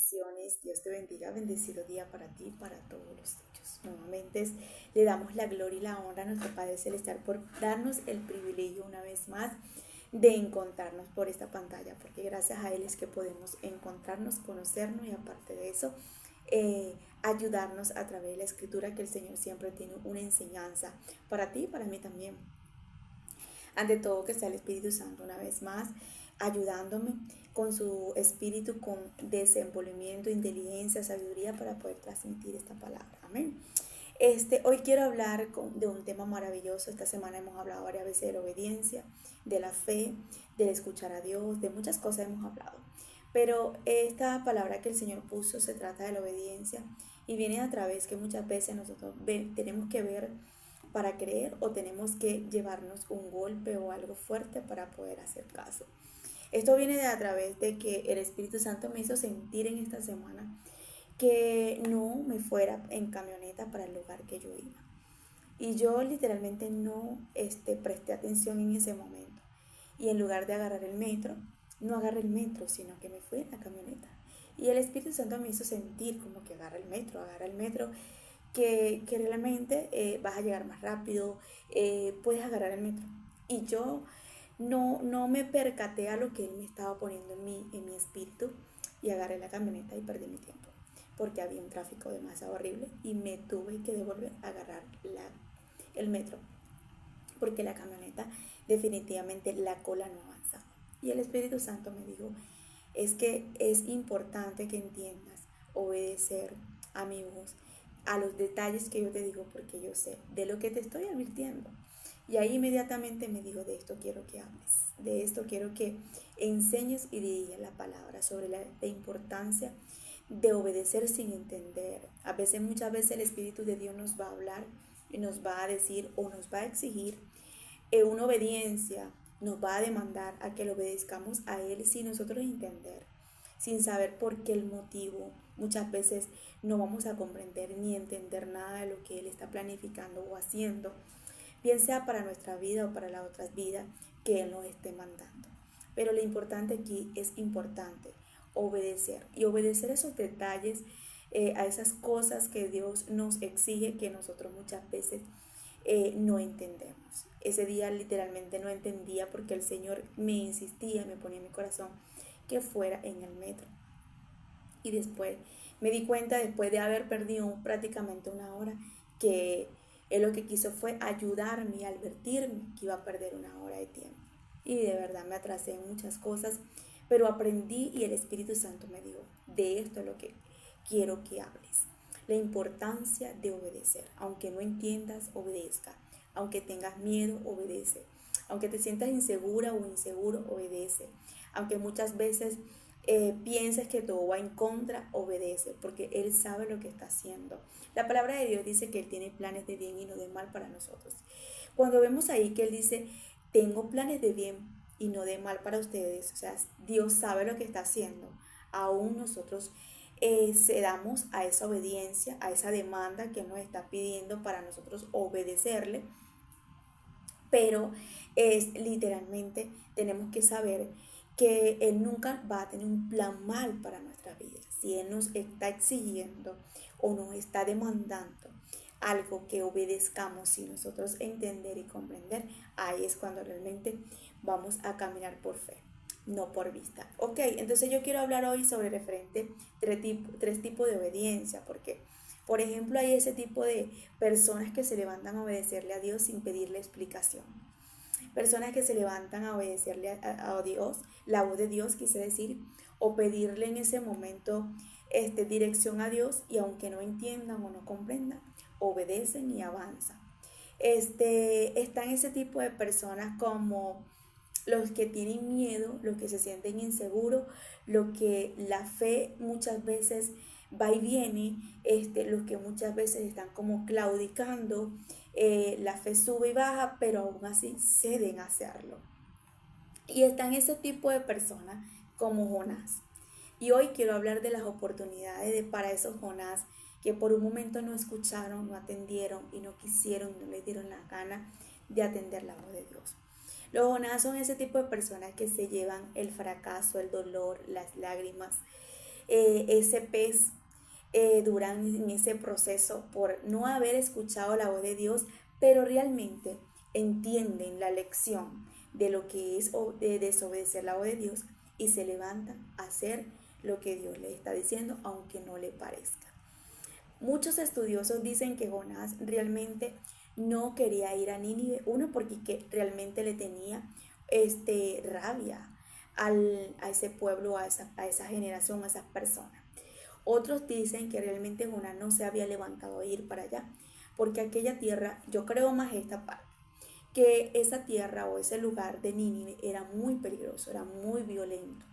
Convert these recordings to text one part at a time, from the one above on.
bendiciones. Dios te bendiga. Bendecido día para ti y para todos los tuyos. Nuevamente le damos la gloria y la honra a nuestro Padre Celestial por darnos el privilegio una vez más de encontrarnos por esta pantalla, porque gracias a Él es que podemos encontrarnos, conocernos y aparte de eso, ayudarnos a través de la escritura, que el Señor siempre tiene una enseñanza para ti y para mí también. Ante todo, que sea el Espíritu Santo una vez más ayudándome con su espíritu, con desenvolvimiento, inteligencia, sabiduría para poder transmitir esta palabra. Amén. Hoy quiero hablar de un tema maravilloso. Esta semana hemos hablado varias veces de la obediencia, de la fe, del escuchar a Dios, de muchas cosas hemos hablado. Pero esta palabra que el Señor puso se trata de la obediencia y viene a través que muchas veces nosotros tenemos que ver para creer o tenemos que llevarnos un golpe o algo fuerte para poder hacer caso. Esto viene de a través de que el Espíritu Santo me hizo sentir en esta semana que no me fuera en camioneta para el lugar que yo iba. Y yo literalmente no presté atención en ese momento. Y en lugar de agarrar el metro, no agarré el metro, sino que me fui en la camioneta. Y el Espíritu Santo me hizo sentir como que agarra el metro, que realmente vas a llegar más rápido, puedes agarrar el metro. Y yo no me percaté a lo que Él me estaba poniendo en mi espíritu y agarré la camioneta y perdí mi tiempo porque había un tráfico demasiado horrible y me tuve que devolver a agarrar el metro porque la camioneta definitivamente la cola no avanzaba. Y el Espíritu Santo me dijo, es que es importante que entiendas obedecer a mi voz, a los detalles que yo te digo, porque yo sé de lo que te estoy advirtiendo. Y ahí inmediatamente me dijo, de esto quiero que hables, de esto quiero que enseñes y digas la palabra sobre la importancia de obedecer sin entender. A veces, muchas veces el Espíritu de Dios nos va a hablar y nos va a decir o nos va a exigir una obediencia, nos va a demandar a que lo obedezcamos a Él sin nosotros entender, sin saber por qué el motivo. Muchas veces no vamos a comprender ni entender nada de lo que Él está planificando o haciendo, bien sea para nuestra vida o para las otras vidas que Él nos esté mandando. Pero lo importante aquí es importante obedecer y obedecer esos detalles, a esas cosas que Dios nos exige que nosotros muchas veces no entendemos. Ese día literalmente no entendía porque el Señor me insistía, me ponía en mi corazón que fuera en el metro. Y después me di cuenta, después de haber perdido prácticamente una hora, que Él lo que quiso fue ayudarme y advertirme que iba a perder una hora de tiempo. Y de verdad me atrasé en muchas cosas, pero aprendí y el Espíritu Santo me dijo, de esto es lo que quiero que hables. La importancia de obedecer. Aunque no entiendas, obedezca. Aunque tengas miedo, obedece. Aunque te sientas insegura o inseguro, obedece. Aunque muchas veces pienses que todo va en contra, obedece, porque Él sabe lo que está haciendo. La palabra de Dios dice que Él tiene planes de bien y no de mal para nosotros. Cuando vemos ahí que Él dice, tengo planes de bien y no de mal para ustedes, o sea, Dios sabe lo que está haciendo. Aún nosotros cedamos a esa obediencia, a esa demanda que nos está pidiendo para nosotros obedecerle, pero es literalmente tenemos que saber que Él nunca va a tener un plan mal para nuestra vida. Si Él nos está exigiendo o nos está demandando algo que obedezcamos sin nosotros entender y comprender, ahí es cuando realmente vamos a caminar por fe, no por vista. Ok, entonces yo quiero hablar hoy sobre referente tres tipos de obediencia, porque por ejemplo hay ese tipo de personas que se levantan a obedecerle a Dios sin pedirle explicación. Personas que se levantan a obedecerle a Dios, la voz de Dios quise decir, o pedirle en ese momento dirección a Dios y aunque no entiendan o no comprendan, obedecen y avanzan. Están ese tipo de personas como los que tienen miedo, los que se sienten inseguros, los que la fe muchas veces va y viene, los que muchas veces están como claudicando, la fe sube y baja, pero aún así ceden a hacerlo. Y están ese tipo de personas como Jonás. Y hoy quiero hablar de las oportunidades para esos Jonás que por un momento no escucharon, no atendieron y no quisieron, no les dieron la gana de atender la voz de Dios. Los Jonás son ese tipo de personas que se llevan el fracaso, el dolor, las lágrimas, ese pez duran en ese proceso por no haber escuchado la voz de Dios, pero realmente entienden la lección de lo que es de desobedecer la voz de Dios y se levantan a hacer lo que Dios les está diciendo, aunque no le parezca. Muchos estudiosos dicen que Jonás realmente no quería ir a Nínive, uno porque realmente le tenía rabia a ese pueblo, a esa generación, a esas personas. Otros dicen que realmente Jonás no se había levantado a ir para allá, porque aquella tierra, yo creo más esta parte, que esa tierra o ese lugar de Nínive era muy peligroso, era muy violento.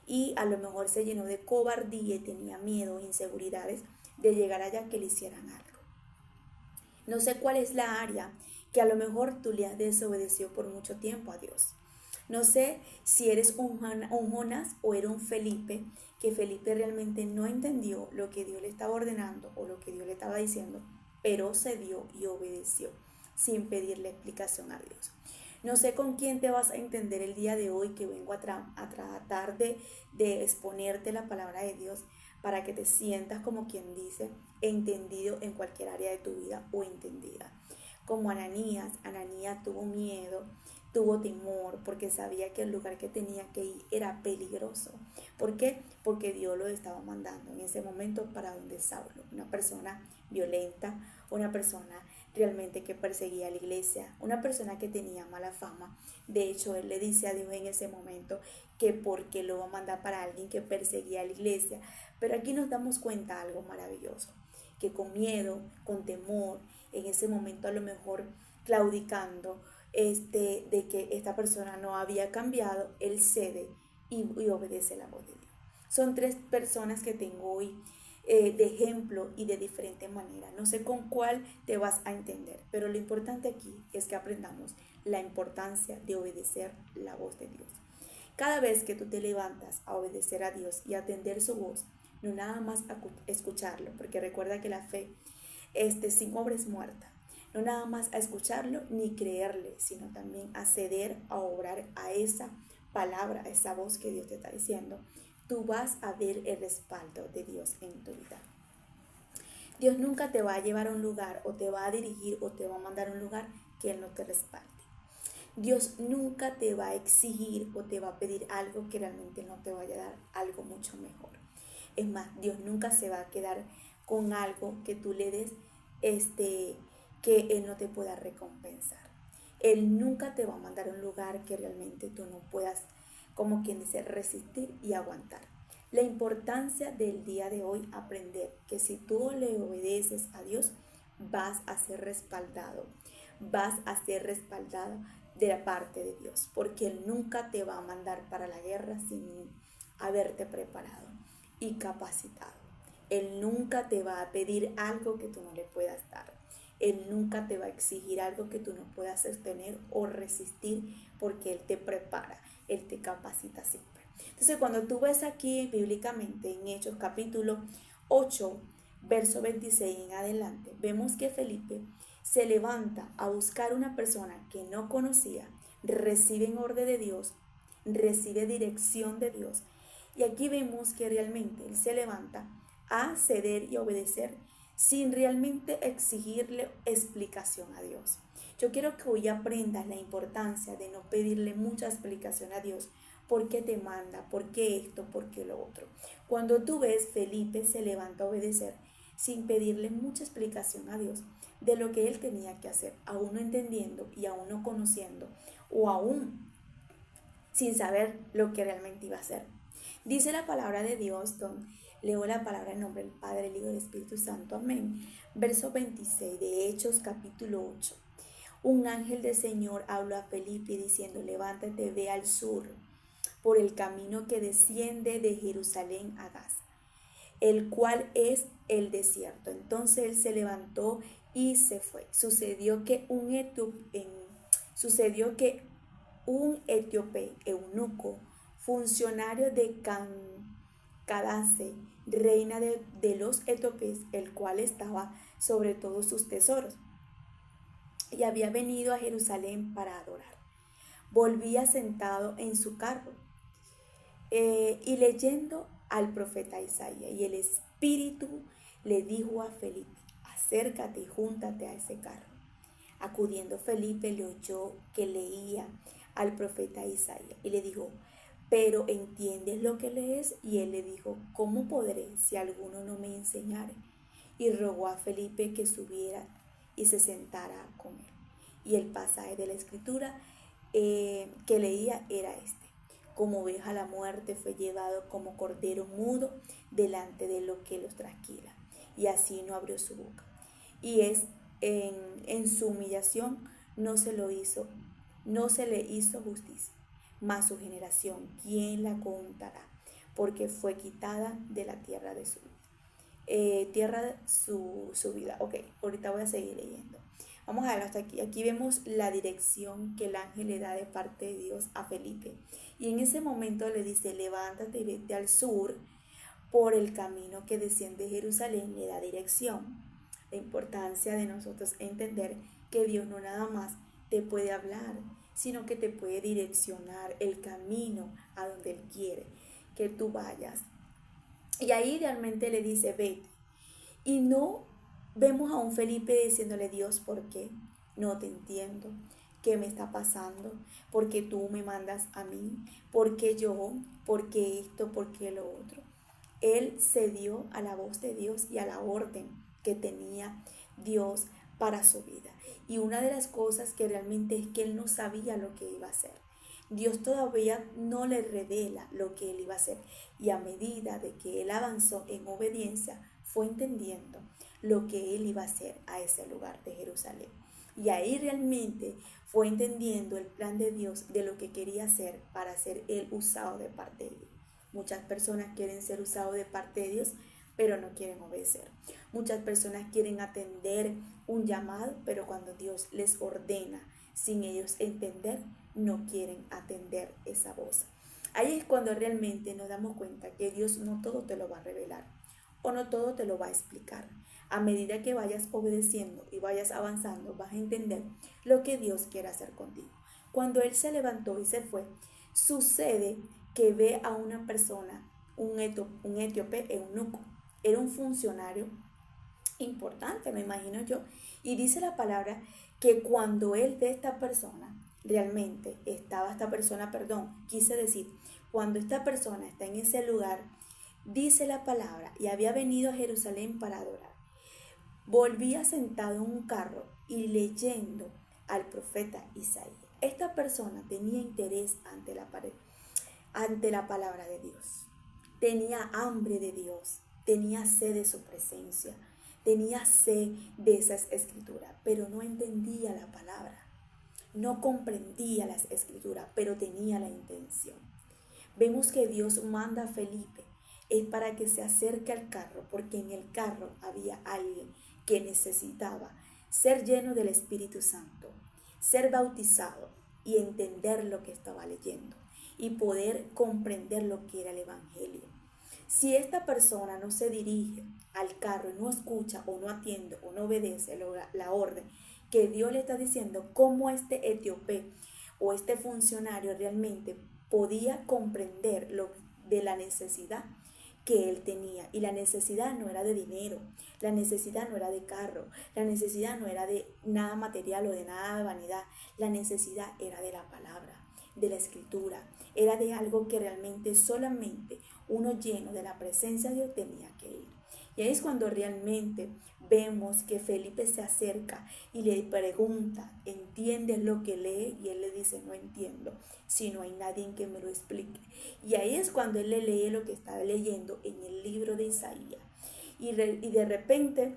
Y a lo mejor se llenó de cobardía y tenía miedo, inseguridades de llegar allá que le hicieran algo. No sé cuál es la área que a lo mejor tú le has desobedecido por mucho tiempo a Dios. No sé si eres un Jonás o eres un Felipe, que Felipe realmente no entendió lo que Dios le estaba ordenando o lo que Dios le estaba diciendo, pero cedió y obedeció sin pedirle explicación a Dios. No sé con quién te vas a entender el día de hoy que vengo a tratar de exponerte la palabra de Dios para que te sientas como quien dice entendido en cualquier área de tu vida o entendida. Como Ananías tuvo miedo, tuvo temor porque sabía que el lugar que tenía que ir era peligroso. ¿Por qué? Porque Dios lo estaba mandando en ese momento para donde Saulo, una persona violenta, una persona realmente que perseguía a la iglesia, una persona que tenía mala fama. De hecho, él le dice a Dios en ese momento que porque lo va a mandar para alguien que perseguía a la iglesia. Pero aquí nos damos cuenta algo maravilloso, que con miedo, con temor, en ese momento a lo mejor claudicando, de que esta persona no había cambiado, él cede y obedece la voz de Dios. Son tres personas que tengo hoy de ejemplo y de diferente manera. No sé con cuál te vas a entender, pero lo importante aquí es que aprendamos la importancia de obedecer la voz de Dios. Cada vez que tú te levantas a obedecer a Dios y a atender su voz, no nada más a escucharlo, porque recuerda que la fe sin obra es muerta. No nada más a escucharlo ni creerle, sino también a ceder, a obrar a esa palabra, a esa voz que Dios te está diciendo. Tú vas a ver el respaldo de Dios en tu vida. Dios nunca te va a llevar a un lugar o te va a dirigir o te va a mandar a un lugar que Él no te respalde. Dios nunca te va a exigir o te va a pedir algo que realmente no te vaya a dar algo mucho mejor. Es más, Dios nunca se va a quedar con algo que tú le des que Él no te pueda recompensar. Él nunca te va a mandar a un lugar que realmente tú no puedas, como quien dice, resistir y aguantar. La importancia del día de hoy, aprender que si tú le obedeces a Dios, vas a ser respaldado de la parte de Dios, porque Él nunca te va a mandar para la guerra sin haberte preparado y capacitado. Él nunca te va a pedir algo que tú no le puedas dar. Él nunca te va a exigir algo que tú no puedas sostener o resistir, porque Él te prepara, Él te capacita siempre. Entonces, cuando tú ves aquí bíblicamente en Hechos capítulo 8, verso 26 en adelante, vemos que Felipe se levanta a buscar una persona que no conocía, recibe en orden de Dios, recibe dirección de Dios. Y aquí vemos que realmente Él se levanta a ceder y obedecer sin realmente exigirle explicación a Dios. Yo quiero que hoy aprendas la importancia de no pedirle mucha explicación a Dios. ¿Por qué te manda? ¿Por qué esto? ¿Por qué lo otro? Cuando tú ves, Felipe se levanta a obedecer sin pedirle mucha explicación a Dios de lo que él tenía que hacer, aún no entendiendo y aún no conociendo o aún sin saber lo que realmente iba a hacer. Dice la palabra de Dios, leo la palabra en nombre del Padre, el Hijo y del Espíritu Santo, amén. Verso 26 de Hechos capítulo 8. Un ángel del Señor habló a Felipe diciendo: levántate, ve al sur, por el camino que desciende de Jerusalén a Gaza, el cual es el desierto. Entonces él se levantó y se fue. Sucedió que un etíope, eunuco, funcionario de Candace, reina de los etíopes, el cual estaba sobre todos sus tesoros, y había venido a Jerusalén para adorar. Volvía sentado en su carro y leyendo al profeta Isaías. Y el Espíritu le dijo a Felipe, acércate y júntate a ese carro. Acudiendo Felipe le oyó que leía al profeta Isaías y le dijo, pero ¿entiendes lo que lees? Y él le dijo, ¿cómo podré si alguno no me enseñare? Y rogó a Felipe que subiera y se sentara con él. Y el pasaje de la escritura que leía era este. Como oveja a la muerte fue llevado como cordero mudo delante de lo que los trasquila. Y así no abrió su boca. Y es en su humillación no se le hizo justicia. Mas su generación, ¿quién la contará? Porque fue quitada de la tierra de su vida. Su vida. Ok, ahorita voy a seguir leyendo. Vamos a ver hasta aquí. Aquí vemos la dirección que el ángel le da de parte de Dios a Felipe. Y en ese momento le dice, levántate y vete al sur por el camino que desciende de Jerusalén. Le da dirección. La importancia de nosotros entender que Dios no nada más te puede hablar, sino que te puede direccionar el camino a donde Él quiere que tú vayas. Y ahí realmente le dice, vete. Y no vemos a un Felipe diciéndole, Dios, ¿por qué? No te entiendo. ¿Qué me está pasando? ¿Por qué tú me mandas a mí? ¿Por qué yo? ¿Por qué esto? ¿Por qué lo otro? Él cedió a la voz de Dios y a la orden que tenía Dios para su vida. Y una de las cosas que realmente es que él no sabía lo que iba a hacer. Dios todavía no le revela lo que él iba a hacer. Y a medida de que él avanzó en obediencia, fue entendiendo lo que él iba a hacer a ese lugar de Jerusalén. Y ahí realmente fue entendiendo el plan de Dios de lo que quería hacer para ser él usado de parte de Dios. Muchas personas quieren ser usados de parte de Dios, pero no quieren obedecer. Muchas personas quieren atender un llamado, pero cuando Dios les ordena, sin ellos entender, no quieren atender esa voz. Ahí es cuando realmente nos damos cuenta que Dios no todo te lo va a revelar o no todo te lo va a explicar. A medida que vayas obedeciendo y vayas avanzando, vas a entender lo que Dios quiere hacer contigo. Cuando Él se levantó y se fue, sucede que ve a una persona, un etíope eunuco. Era un funcionario importante, me imagino yo. Y dice la palabra que cuando él ve a esta persona, realmente quise decir, cuando esta persona está en ese lugar, dice la palabra, y había venido a Jerusalén para adorar. Volvía sentado en un carro y leyendo al profeta Isaías. Esta persona tenía interés ante la palabra de Dios. Tenía hambre de Dios, tenía sed de su presencia, tenía sed de esas escrituras, pero no entendía la palabra, no comprendía las escrituras, pero tenía la intención. Vemos que Dios manda a Felipe, es para que se acerque al carro, porque en el carro había alguien que necesitaba ser lleno del Espíritu Santo, ser bautizado y entender lo que estaba leyendo y poder comprender lo que era el Evangelio. Si esta persona no se dirige al carro y no escucha o no atiende o no obedece la orden que Dios le está diciendo, ¿cómo este etíope o este funcionario realmente podía comprender lo de la necesidad que él tenía? Y la necesidad no era de dinero, la necesidad no era de carro, la necesidad no era de nada material o de nada de vanidad, la necesidad era de la palabra, de la escritura, era de algo que realmente solamente uno lleno de la presencia de Dios tenía que ir. Y ahí es cuando realmente vemos que Felipe se acerca y le pregunta, ¿entiendes lo que lee? Y él le dice, no entiendo, si no hay nadie que me lo explique. Y ahí es cuando él le lee lo que estaba leyendo en el libro de Isaías. Y de repente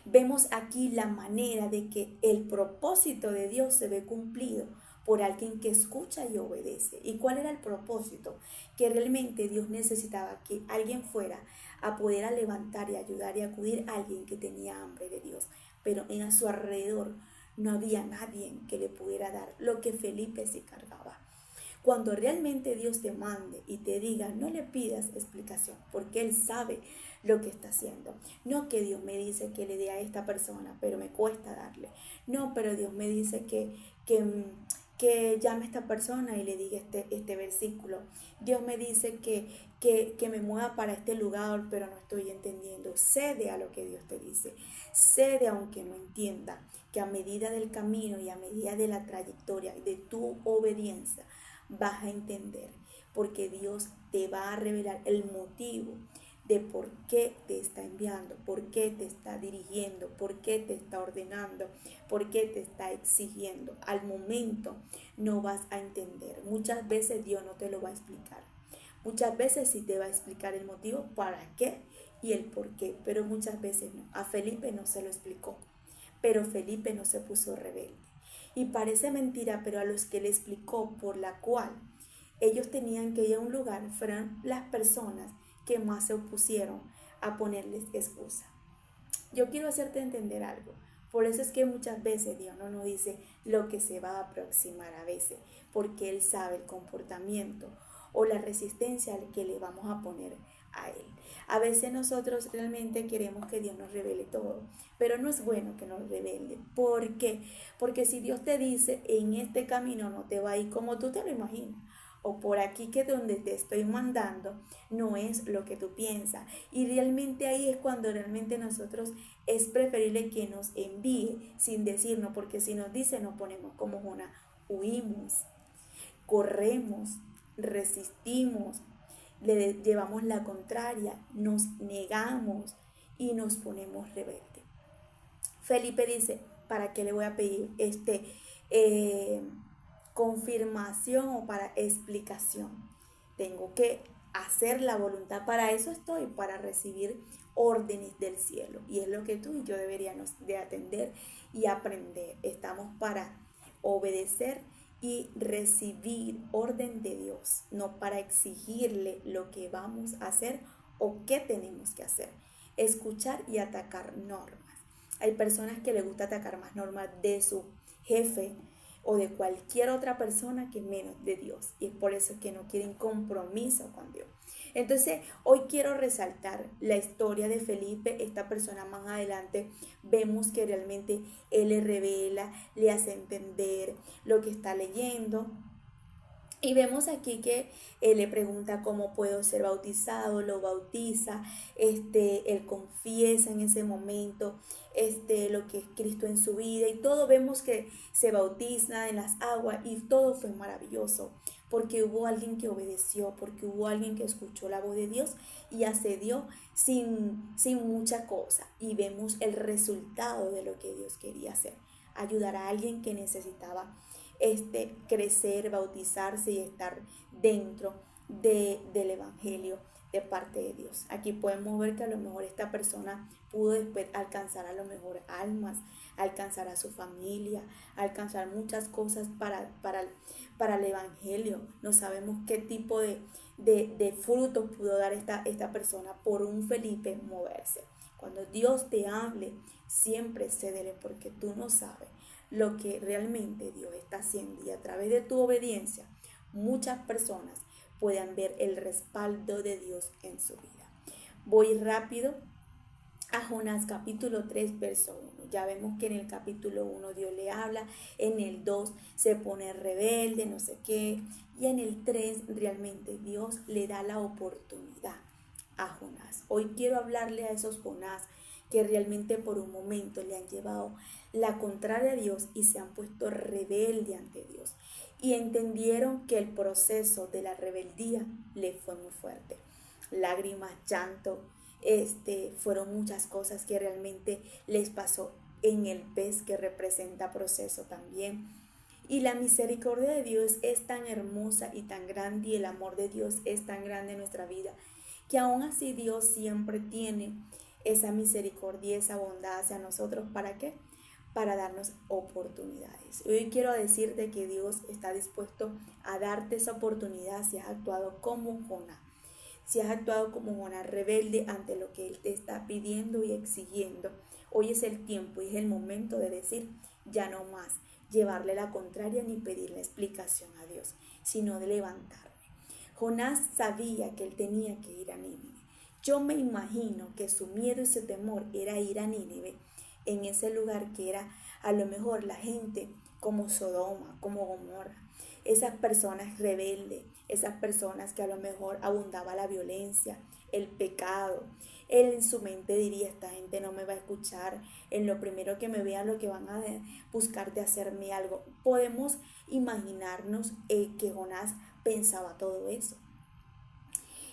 vemos aquí la manera de que el propósito de Dios se ve cumplido por alguien que escucha y obedece. ¿Y cuál era el propósito? Que realmente Dios necesitaba que alguien fuera a poder levantar y ayudar y acudir a alguien que tenía hambre de Dios. Pero a su alrededor no había nadie que le pudiera dar lo que Felipe se cargaba. Cuando realmente Dios te mande y te diga, no le pidas explicación, porque Él sabe lo que está haciendo. No que Dios me dice que le dé a esta persona, pero me cuesta darle. No, pero Dios me dice que que llame a esta persona y le diga este versículo. Dios me dice que me mueva para este lugar, pero no estoy entendiendo. Cede a lo que Dios te dice. Cede aunque no entienda, que a medida del camino y a medida de la trayectoria y de tu obediencia vas a entender, porque Dios te va a revelar el motivo de por qué te está enviando, por qué te está dirigiendo, por qué te está ordenando, por qué te está exigiendo. Al momento no vas a entender. Muchas veces Dios no te lo va a explicar. Muchas veces sí te va a explicar el motivo para qué y el por qué, pero muchas veces no. A Felipe no se lo explicó, pero Felipe no se puso rebelde. Y parece mentira, pero a los que le explicó por la cual ellos tenían que ir a un lugar fueron las personas que más se opusieron a ponerles excusa. Yo quiero hacerte entender algo. Por eso es que muchas veces Dios no nos dice lo que se va a aproximar a veces, porque Él sabe el comportamiento o la resistencia al que le vamos a poner a Él. A veces nosotros realmente queremos que Dios nos revele todo, pero no es bueno que nos revele. ¿Por qué? Porque si Dios te dice, en este camino no te va a ir como tú te lo imaginas, o por aquí que donde te estoy mandando no es lo que tú piensas. Y realmente ahí es cuando realmente nosotros es preferible que nos envíe sin decirnos, porque si nos dice nos ponemos como Jonás, huimos, corremos, resistimos, le llevamos la contraria, nos negamos y nos ponemos rebeldes. Felipe dice, ¿para qué le voy a pedir eh, confirmación o para explicación? Tengo que hacer la voluntad, para eso estoy, para recibir órdenes del cielo. Y es lo que tú y yo deberíamos de atender y aprender. Estamos para obedecer y recibir orden de Dios, no para exigirle lo que vamos a hacer o qué tenemos que hacer. Escuchar y atacar normas. Hay personas que les gusta atacar más normas de su jefe o de cualquier otra persona que menos de Dios. Y es por eso que no quieren compromiso con Dios. Entonces, hoy quiero resaltar la historia de Felipe. Esta persona más adelante vemos que realmente él le revela, le hace entender lo que está leyendo. Y vemos aquí que él le pregunta cómo puedo ser bautizado, lo bautiza, él confiesa en ese momento lo que es Cristo en su vida y todo. Vemos que se bautiza en las aguas y todo fue maravilloso porque hubo alguien que obedeció, porque hubo alguien que escuchó la voz de Dios y accedió sin mucha cosa. Y vemos el resultado de lo que Dios quería hacer, ayudar a alguien que necesitaba crecer, bautizarse y estar dentro del Evangelio de parte de Dios. Aquí podemos ver que a lo mejor esta persona pudo después alcanzar a lo mejor almas, alcanzar a su familia, alcanzar muchas cosas para el Evangelio. No sabemos qué tipo de frutos pudo dar esta persona por un Felipe moverse. Cuando Dios te hable, siempre cédele porque tú no sabes lo que realmente Dios está haciendo y a través de tu obediencia muchas personas puedan ver el respaldo de Dios en su vida. Voy rápido a Jonás capítulo 3 verso 1. Ya vemos que en el capítulo 1 Dios le habla, en el 2 se pone rebelde, no sé qué, y en el 3 realmente Dios le da la oportunidad a Jonás. Hoy quiero hablarle a esos Jonás que realmente por un momento le han llevado la contraria a Dios y se han puesto rebelde ante Dios. Y entendieron que el proceso de la rebeldía le fue muy fuerte. Lágrimas, llanto, fueron muchas cosas que realmente les pasó en el pez que representa proceso también. Y la misericordia de Dios es tan hermosa y tan grande y el amor de Dios es tan grande en nuestra vida que aún así Dios siempre tiene esa misericordia y esa bondad hacia nosotros. ¿Para qué? Para darnos oportunidades. Hoy quiero decirte que Dios está dispuesto a darte esa oportunidad si has actuado como Jonás. Si has actuado como Jonás, rebelde ante lo que Él te está pidiendo y exigiendo. Hoy es el tiempo y es el momento de decir ya no más, llevarle la contraria ni pedirle explicación a Dios, sino de levantarme. Jonás sabía que él tenía que ir a Nínive. Yo me imagino que su miedo y su temor era ir a Nínive, en ese lugar que era a lo mejor la gente como Sodoma, como Gomorra. Esas personas rebeldes, esas personas que a lo mejor abundaba la violencia, el pecado. Él en su mente diría, esta gente no me va a escuchar, en lo primero que me vean lo que van a buscar de hacerme algo. Podemos imaginarnos que Jonás pensaba todo eso.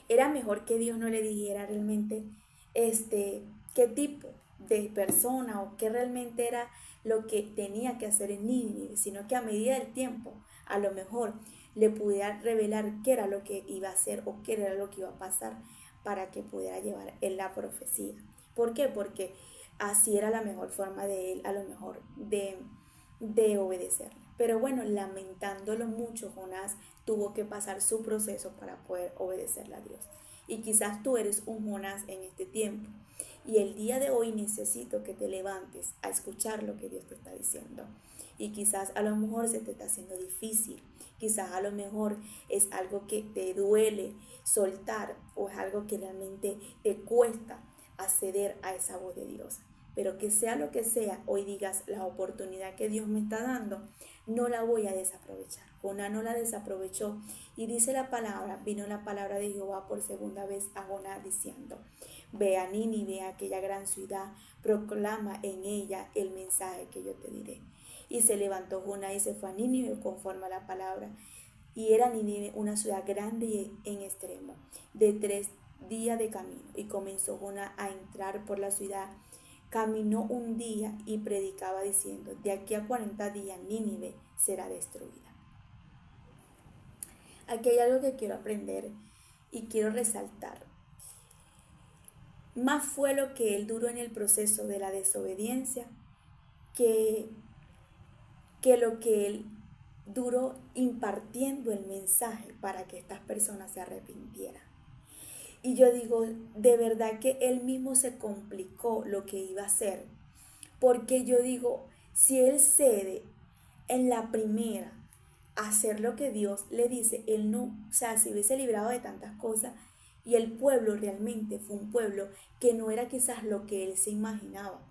Era mejor que Dios no le dijera realmente qué tipo de persona o qué realmente era lo que tenía que hacer en Nínive, sino que a medida del tiempo a lo mejor le pudiera revelar qué era lo que iba a hacer o qué era lo que iba a pasar para que pudiera llevar en la profecía. ¿Por qué? Porque así era la mejor forma de él a lo mejor de obedecerle. Pero bueno, lamentándolo mucho, Jonás tuvo que pasar su proceso para poder obedecerle a Dios. Y quizás tú eres un Jonás en este tiempo. Y el día de hoy necesito que te levantes a escuchar lo que Dios te está diciendo. Y quizás a lo mejor se te está haciendo difícil. Quizás a lo mejor es algo que te duele soltar o es algo que realmente te cuesta acceder a esa voz de Dios. Pero que sea lo que sea, hoy digas, la oportunidad que Dios me está dando, no la voy a desaprovechar. Jonás no la desaprovechó. Y dice la palabra, vino la palabra de Jehová por segunda vez a Jonás diciendo, ve a Nínive, aquella gran ciudad, proclama en ella el mensaje que yo te diré. Y se levantó Jonás y se fue a Nínive conforme a la palabra. Y era Nínive una ciudad grande en extremo, de 3 días de camino. Y comenzó Jonás a entrar por la ciudad. Caminó un día y predicaba diciendo, de aquí a 40 días Nínive será destruida. Aquí hay algo que quiero aprender y quiero resaltar. Más fue lo que él duró en el proceso de la desobediencia que lo que él duró impartiendo el mensaje para que estas personas se arrepintieran. Y yo digo, de verdad que él mismo se complicó lo que iba a hacer, porque yo digo, si él cede en la primera a hacer lo que Dios le dice, él no, o sea, se hubiese librado de tantas cosas y el pueblo realmente fue un pueblo que no era quizás lo que él se imaginaba.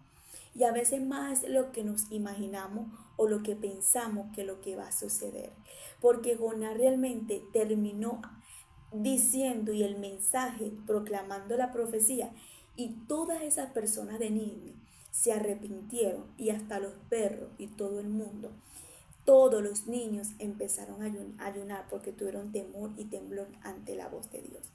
Y a veces más lo que nos imaginamos o lo que pensamos que lo que va a suceder. Porque Jonás realmente terminó diciendo y el mensaje, proclamando la profecía. Y todas esas personas de Nínive se arrepintieron y hasta los perros y todo el mundo. Todos los niños empezaron a ayunar porque tuvieron temor y temblor ante la voz de Dios.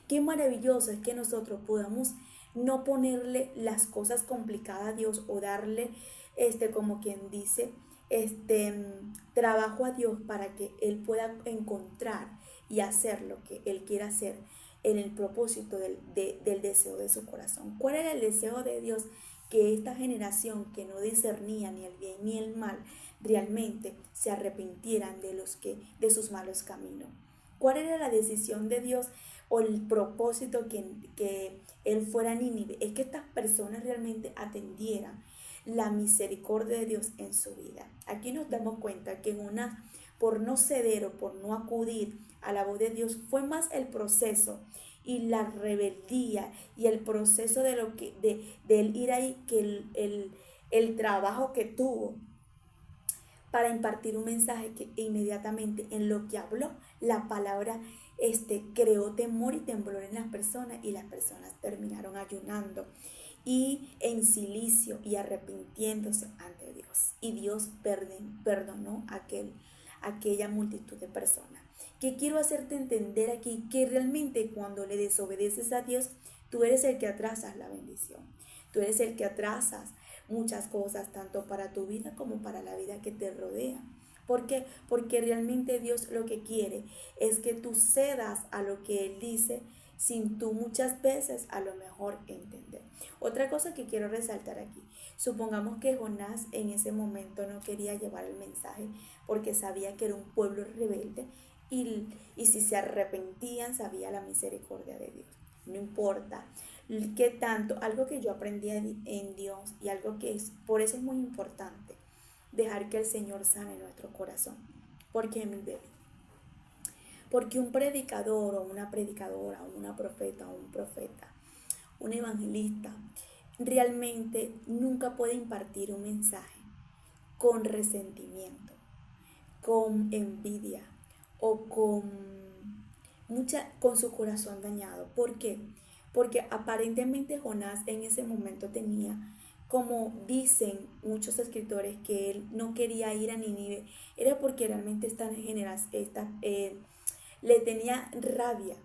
Qué maravilloso es que nosotros podamos no ponerle las cosas complicadas a Dios o darle, como quien dice, trabajo a Dios para que Él pueda encontrar y hacer lo que Él quiera hacer en el propósito del deseo de su corazón. ¿Cuál era el deseo de Dios? Que esta generación que no discernía ni el bien ni el mal realmente se arrepintieran de sus malos caminos. ¿Cuál era la decisión de Dios o el propósito que él fuera a Nínive? Es que estas personas realmente atendieran la misericordia de Dios en su vida. Aquí nos damos cuenta que por no ceder o por no acudir a la voz de Dios fue más el proceso y la rebeldía y el proceso de él ir ahí que el trabajo que tuvo para impartir un mensaje que inmediatamente en lo que habló la palabra creó temor y temblor en las personas y las personas terminaron ayunando y en silicio y arrepintiéndose ante Dios. Y Dios perdonó aquella multitud de personas. Que quiero hacerte entender aquí que realmente cuando le desobedeces a Dios, tú eres el que atrasas la bendición. Tú eres el que atrasas muchas cosas, tanto para tu vida como para la vida que te rodea. ¿Por qué? Porque realmente Dios lo que quiere es que tú cedas a lo que Él dice sin tú muchas veces a lo mejor entender. Otra cosa que quiero resaltar aquí, supongamos que Jonás en ese momento no quería llevar el mensaje porque sabía que era un pueblo rebelde y si se arrepentían sabía la misericordia de Dios. No importa qué tanto, algo que yo aprendí en Dios y algo que por eso es muy importante, dejar que el Señor sane nuestro corazón. Porque mi bebé, porque un predicador o una predicadora, o una profeta o un profeta, un evangelista, realmente nunca puede impartir un mensaje con resentimiento. con envidia o con su corazón dañado. ¿Por qué? Porque aparentemente Jonás en ese momento tenía, como dicen muchos escritores, que él no quería ir a Nínive, era porque realmente le tenía rabia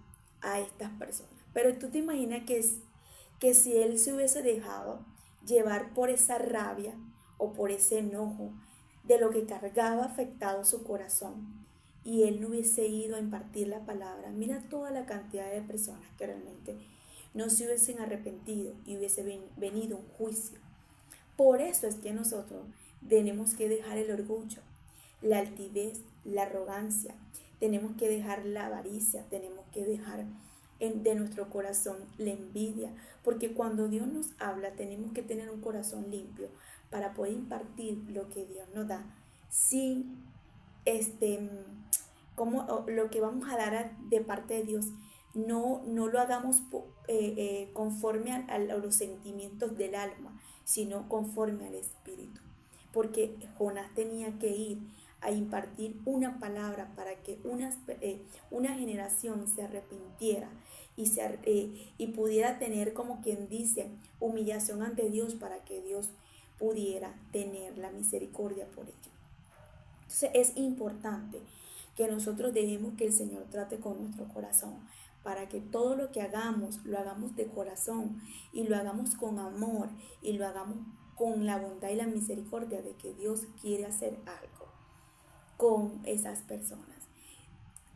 a estas personas. Pero tú te imaginas que si él se hubiese dejado llevar por esa rabia o por ese enojo de lo que cargaba afectado su corazón, y él no hubiese ido a impartir la palabra, mira toda la cantidad de personas que realmente no se hubiesen arrepentido y hubiese venido un juicio. Por eso es que nosotros tenemos que dejar el orgullo, la altivez, la arrogancia, tenemos que dejar la avaricia, tenemos que dejar de nuestro corazón la envidia, porque cuando Dios nos habla tenemos que tener un corazón limpio para poder impartir lo que Dios nos da sin como lo que vamos a dar de parte de Dios. No lo hagamos conforme a los sentimientos del alma, sino conforme al Espíritu. Porque Jonás tenía que ir a impartir una palabra para que una generación se arrepintiera y pudiera tener, como quien dice, humillación ante Dios, para que Dios pudiera tener la misericordia por ello. Entonces es importante que nosotros dejemos que el Señor trate con nuestro corazón, para que todo lo que hagamos, lo hagamos de corazón y lo hagamos con amor y lo hagamos con la bondad y la misericordia de que Dios quiere hacer algo con esas personas.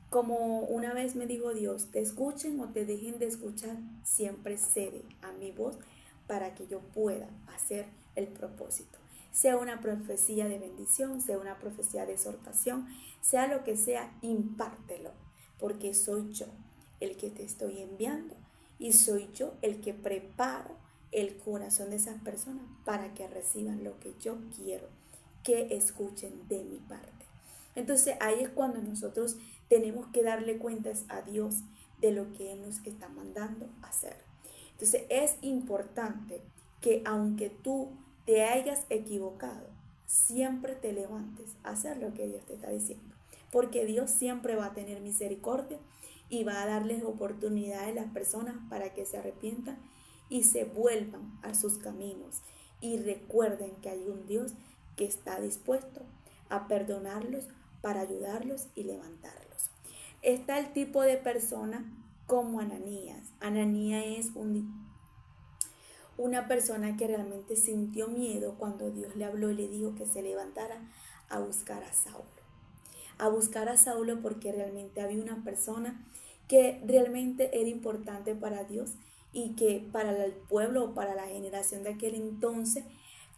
Como una vez me dijo Dios, te escuchen o te dejen de escuchar, siempre cede a mi voz para que yo pueda hacer el propósito. Sea una profecía de bendición, sea una profecía de exhortación, sea lo que sea, impártelo, porque soy yo el que te estoy enviando y soy yo el que preparo el corazón de esas personas para que reciban lo que yo quiero que escuchen de mi parte. Entonces ahí es cuando nosotros tenemos que darle cuentas a Dios de lo que Él nos está mandando hacer. Entonces es importante que aunque tú te hayas equivocado, siempre te levantes a hacer lo que Dios te está diciendo. Porque Dios siempre va a tener misericordia y va a darles oportunidades a las personas para que se arrepientan y se vuelvan a sus caminos. Y recuerden que hay un Dios que está dispuesto a perdonarlos, para ayudarlos y levantarlos. Está el tipo de persona como Ananías. Ananías es una persona que realmente sintió miedo cuando Dios le habló y le dijo que se levantara a buscar a Saulo. A buscar a Saulo porque realmente había una persona que realmente era importante para Dios y que para el pueblo o para la generación de aquel entonces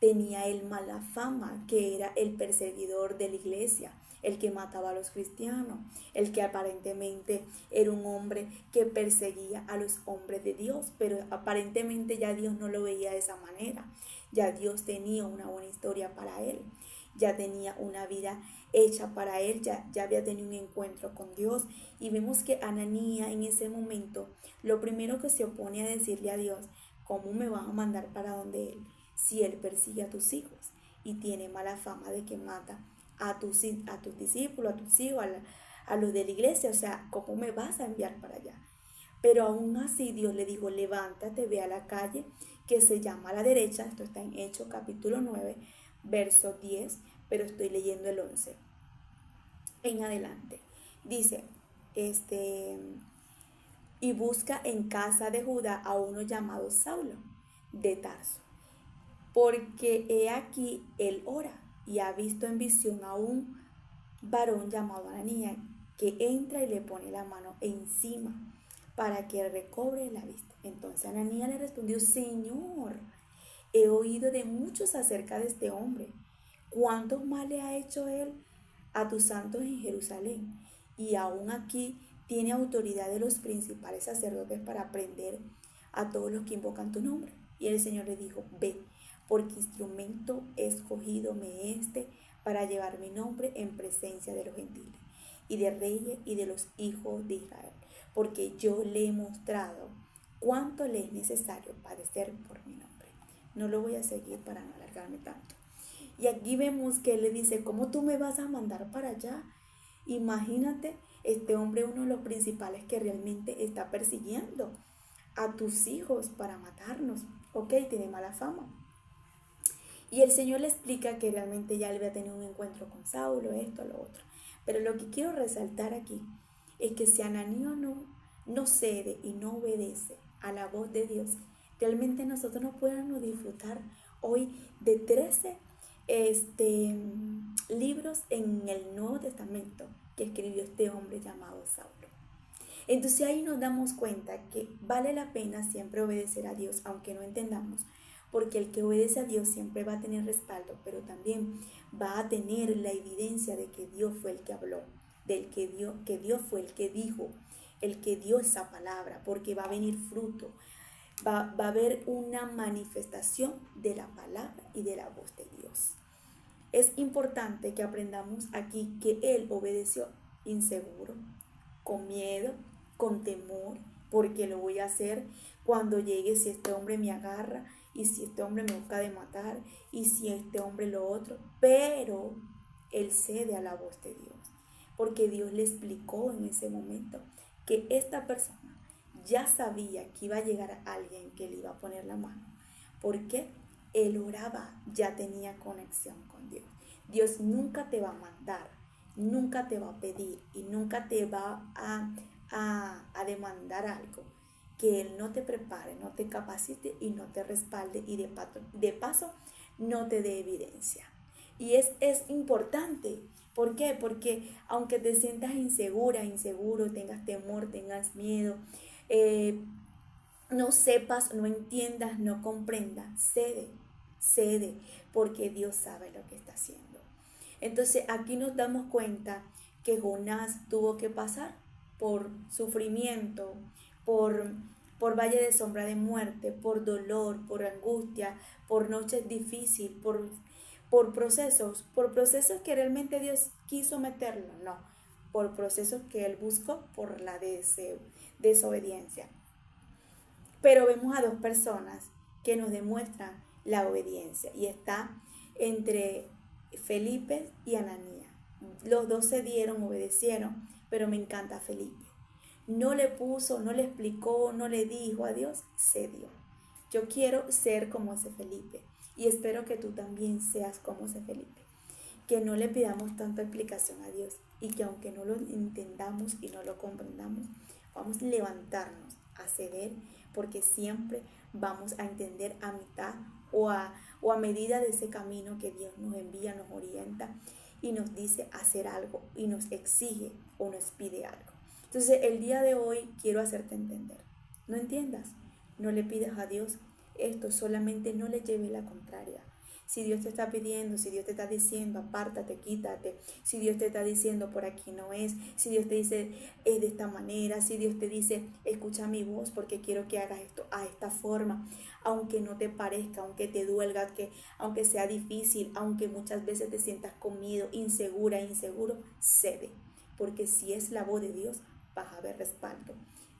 tenía el mala fama, que era el perseguidor de la iglesia, el que mataba a los cristianos, el que aparentemente era un hombre que perseguía a los hombres de Dios, pero aparentemente ya Dios no lo veía de esa manera. Ya Dios tenía una buena historia para él, ya tenía una vida hecha para él, ya había tenido un encuentro con Dios. Y vemos que Ananías en ese momento lo primero que se opone a decirle a Dios: ¿cómo me vas a mandar para donde él, si él persigue a tus hijos y tiene mala fama de que mata a tus discípulos, a tus hijos, a los de la iglesia? O sea, ¿cómo me vas a enviar para allá? Pero aún así Dios le dijo: levántate, ve a la calle que se llama a la derecha. Esto está en Hechos capítulo 9, verso 10, pero estoy leyendo el 11 en adelante. Dice, y busca en casa de Judá a uno llamado Saulo de Tarso, porque he aquí él ora y ha visto en visión a un varón llamado Ananías, que entra y le pone la mano encima para que recobre la vista. Entonces Ananías le respondió: Señor, he oído de muchos acerca de este hombre, cuántos males ha hecho él a tus santos en Jerusalén, y aún aquí tiene autoridad de los principales sacerdotes para prender a todos los que invocan tu nombre. Y el Señor le dijo: ve, porque instrumento escogido me para llevar mi nombre en presencia de los gentiles y de reyes y de los hijos de Israel, porque yo le he mostrado cuánto le es necesario padecer por mi nombre. No lo voy a seguir para no alargarme tanto. Y aquí vemos que él le dice, ¿cómo tú me vas a mandar para allá? Imagínate, este hombre, uno de los principales que realmente está persiguiendo a tus hijos para matarnos. Ok, tiene mala fama. Y el Señor le explica que realmente ya le había tenido un encuentro con Saulo, esto, lo otro. Pero lo que quiero resaltar aquí es que si Ananías no cede y no obedece a la voz de Dios, realmente nosotros no podemos disfrutar hoy de 13 libros en el Nuevo Testamento que escribió este hombre llamado Saulo. Entonces ahí nos damos cuenta que vale la pena siempre obedecer a Dios, aunque no entendamos, porque el que obedece a Dios siempre va a tener respaldo, pero también va a tener la evidencia de que Dios fue el que habló, que Dios fue el que dijo, el que dio esa palabra, porque va a venir fruto, va a haber una manifestación de la palabra y de la voz de Dios. Es importante que aprendamos aquí que él obedeció inseguro, con miedo, con temor, porque lo voy a hacer cuando llegue, si este hombre me agarra, y si este hombre me busca de matar, y si este hombre lo otro. Pero él cede a la voz de Dios, porque Dios le explicó en ese momento que esta persona ya sabía que iba a llegar alguien que le iba a poner la mano, porque él oraba, ya tenía conexión con Dios. Dios nunca te va a mandar, nunca te va a pedir y nunca te va a demandar algo que Él no te prepare, no te capacite y no te respalde y de paso no te dé evidencia. Y es importante. ¿Por qué? Porque aunque te sientas insegura, inseguro, tengas temor, tengas miedo, no sepas, no entiendas, no comprendas, cede, porque Dios sabe lo que está haciendo. Entonces aquí nos damos cuenta que Jonás tuvo que pasar por sufrimiento, por valle de sombra de muerte, por dolor, por angustia, por noches difíciles, por procesos que realmente Dios quiso meterlo, no, por procesos que él buscó por la desobediencia. Pero vemos a dos personas que nos demuestran la obediencia y está entre Felipe y Ananías. Los dos cedieron, obedecieron, pero me encanta Felipe. No le puso, no le explicó, no le dijo a Dios, cedió. Yo quiero ser como ese Felipe y espero que tú también seas como ese Felipe. Que no le pidamos tanta explicación a Dios y que aunque no lo entendamos y no lo comprendamos, vamos a levantarnos a ceder, porque siempre vamos a entender a mitad o a medida de ese camino que Dios nos envía, nos orienta y nos dice hacer algo y nos exige o nos pide algo. Entonces el día de hoy quiero hacerte entender. No entiendas, no le pidas a Dios esto, solamente no le lleves la contraria. Si Dios te está pidiendo, si Dios te está diciendo, apártate, quítate, si Dios te está diciendo por aquí no es, si Dios te dice es de esta manera, si Dios te dice escucha mi voz porque quiero que hagas esto a esta forma, aunque no te parezca, aunque te duelga, aunque sea difícil, aunque muchas veces te sientas con miedo, insegura, inseguro, cede, porque si es la voz de Dios vas a ver respaldo,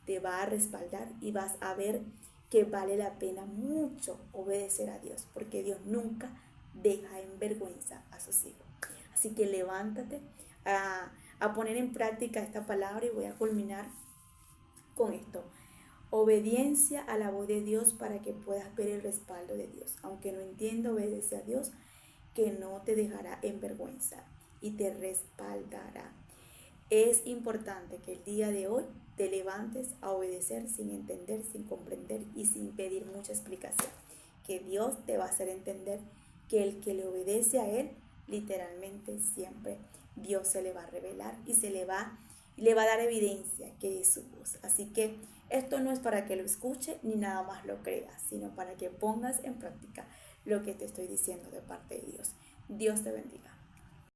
te va a respaldar y vas a ver que vale la pena mucho obedecer a Dios, porque Dios nunca deja en vergüenza a sus hijos. Así que levántate a poner en práctica esta palabra y voy a culminar con esto. Obediencia a la voz de Dios para que puedas ver el respaldo de Dios. Aunque no entienda, obedece a Dios, que no te dejará en vergüenza y te respaldará. Es importante que el día de hoy te levantes a obedecer sin entender, sin comprender y sin pedir mucha explicación. Que Dios te va a hacer entender que el que le obedece a Él, literalmente siempre Dios se le va a revelar y le va a dar evidencia que es su voz. Así que esto no es para que lo escuche ni nada más lo creas, sino para que pongas en práctica lo que te estoy diciendo de parte de Dios. Dios te bendiga.